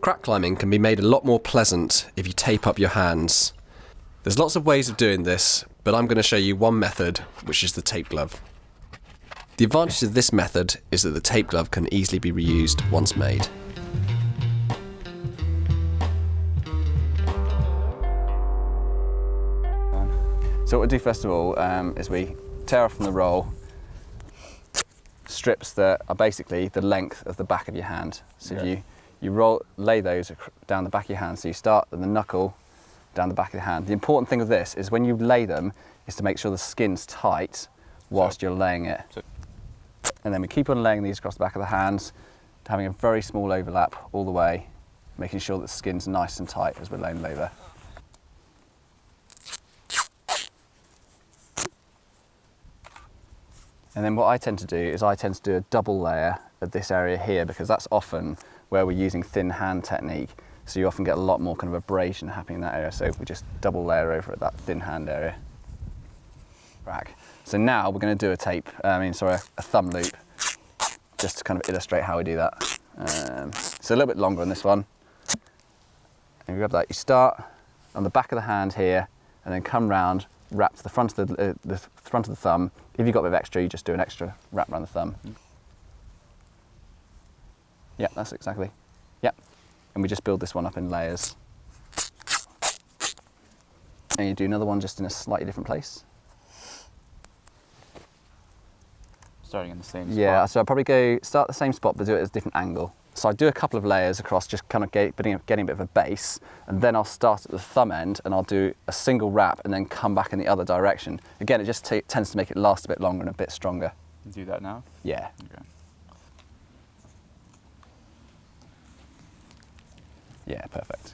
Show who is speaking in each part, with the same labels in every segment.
Speaker 1: Crack climbing can be made a lot more pleasant if you tape up your hands. There's lots of ways of doing this, but I'm going to show you one method, which is the tape glove. The advantage of this method is that the tape glove can easily be reused once made.
Speaker 2: So what we do first of all is we tear off from the roll strips that are basically the length of the back of your hand. So
Speaker 3: Yeah.
Speaker 2: you lay those down the back of your hand. So you start at the knuckle down the back of the hand. The important thing with this is when you lay them is to make sure the skin's tight whilst you're laying it. And then we keep on laying these across the back of the hands, having a very small overlap all the way, making sure that the skin's nice and tight as we're laying them over. And then what I tend to do is I tend to do a double layer at this area here, because that's often where we're using thin hand technique. So you often get a lot more kind of abrasion happening in that area. So we just double layer over at that thin hand area. Back. So now we're going to do a thumb loop, just to kind of illustrate how we do that. So a little bit longer on this one. And you grab that, you start on the back of the hand here, and then come round, wrap to the front of the front of the thumb. If you've got a bit of extra, you just do an extra wrap around the thumb. Yeah, that's exactly. Yep. And we just build this one up in layers. And you do another one just in a slightly different place.
Speaker 3: Starting in the same spot.
Speaker 2: Yeah, so I'll probably start the same spot but do it at a different angle. So I do a couple of layers across, just kind of getting a bit of a base, and then I'll start at the thumb end and I'll do a single wrap and then come back in the other direction. Again, it just tends to make it last a bit longer and a bit stronger.
Speaker 3: Do that now?
Speaker 2: Yeah.
Speaker 3: Okay.
Speaker 2: Yeah, perfect.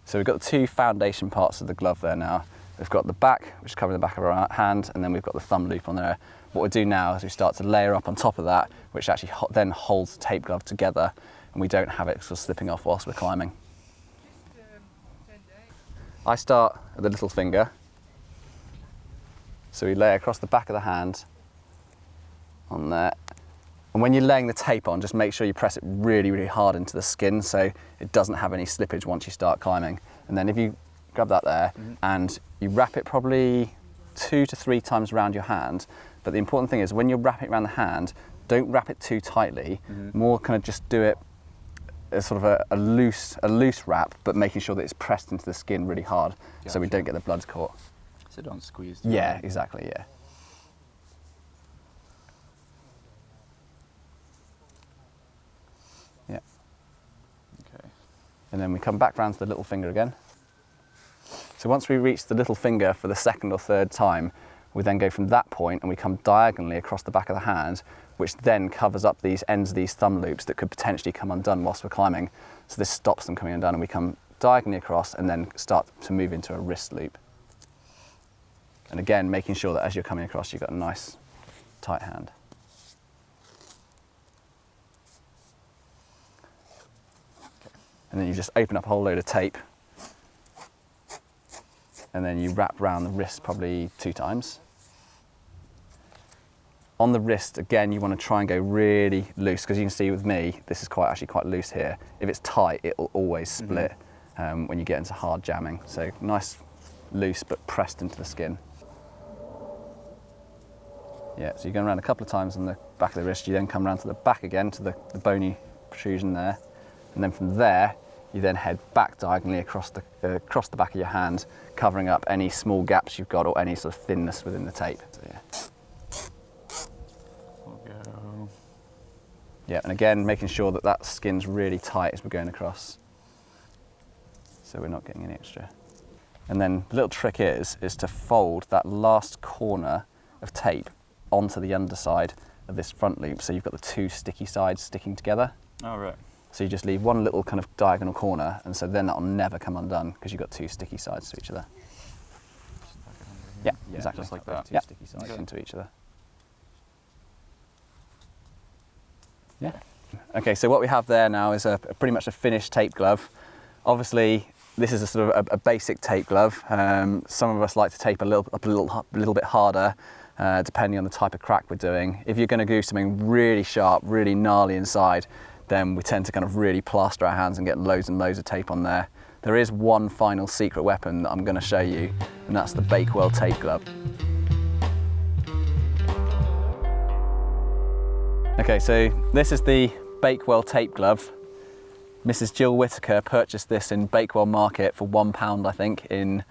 Speaker 2: So we've got the two foundation parts of the glove there now. We've got the back, which is covering the back of our hand, and then we've got the thumb loop on there. What we do now is we start to layer up on top of that, which actually then holds the tape glove together, and we don't have it sort of slipping off whilst we're climbing. I start at the little finger. So we lay across the back of the hand on there. And when you're laying the tape on, just make sure you press it really, really hard into the skin so it doesn't have any slippage once you start climbing. And then if you grab that there and you wrap it probably 2 to 3 times around your hand. But the important thing is when you're wrapping it around the hand, don't wrap it too tightly, more kind of just do it as sort of a loose wrap, but making sure that it's pressed into the skin really hard so we don't get the blood caught.
Speaker 3: So don't squeeze.
Speaker 2: Yeah, exactly, yeah. Yeah.
Speaker 3: Okay.
Speaker 2: And then we come back round to the little finger again. So once we reach the little finger for the second or third time, we then go from that point and we come diagonally across the back of the hand, which then covers up these ends of these thumb loops that could potentially come undone whilst we're climbing. So this stops them coming undone, and we come diagonally across and then start to move into a wrist loop. And again, making sure that as you're coming across, you've got a nice tight hand. And then you just open up a whole load of tape, and then you wrap around the wrist probably 2 times. On the wrist, again, you want to try and go really loose, because you can see with me, this is actually quite loose here. If it's tight, it will always split when you get into hard jamming. So nice, loose, but pressed into the skin. Yeah, so you're going around a couple of times on the back of the wrist. You then come around to the back again, to the bony protrusion there. And then from there, you then head back diagonally across the back of your hand, covering up any small gaps you've got or any sort of thinness within the tape. So, yeah.
Speaker 3: Go.
Speaker 2: Yeah, and again, making sure that that skin's really tight as we're going across, so we're not getting any extra. And then the little trick is to fold that last corner of tape onto the underside of this front loop, so you've got the 2 sticky sides sticking together.
Speaker 3: Oh, right.
Speaker 2: So you just leave one little kind of diagonal corner, and so then that'll never come undone because you've got 2 sticky sides to each other. Yeah, exactly.
Speaker 3: Just like that.
Speaker 2: 2 sticky sides into each other. Yeah. Okay, so what we have there now is pretty much a finished tape glove. Obviously, this is a sort of a basic tape glove. Some of us like to tape a little bit harder, depending on the type of crack we're doing. If you're going to do something really sharp, really gnarly inside, then we tend to kind of really plaster our hands and get loads and loads of tape on there. There is one final secret weapon that I'm going to show you, and that's the Bakewell tape glove. Okay, so this is the Bakewell tape glove. Mrs. Jill Whittaker purchased this in Bakewell Market for £1, I think, in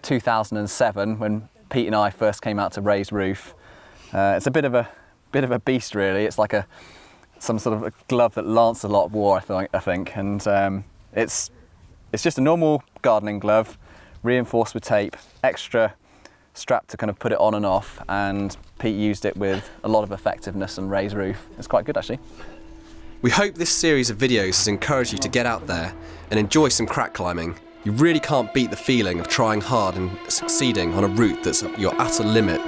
Speaker 2: 2007 when Pete and I first came out to raise roof. It's a bit of a beast, really. It's like some sort of a glove that Lancelot wore, I think, and it's just a normal gardening glove, reinforced with tape, extra strap to kind of put it on and off, and Pete used it with a lot of effectiveness and raised roof. It's quite good, actually.
Speaker 1: We hope this series of videos has encouraged you to get out there and enjoy some crack climbing. You really can't beat the feeling of trying hard and succeeding on a route that's your utter limit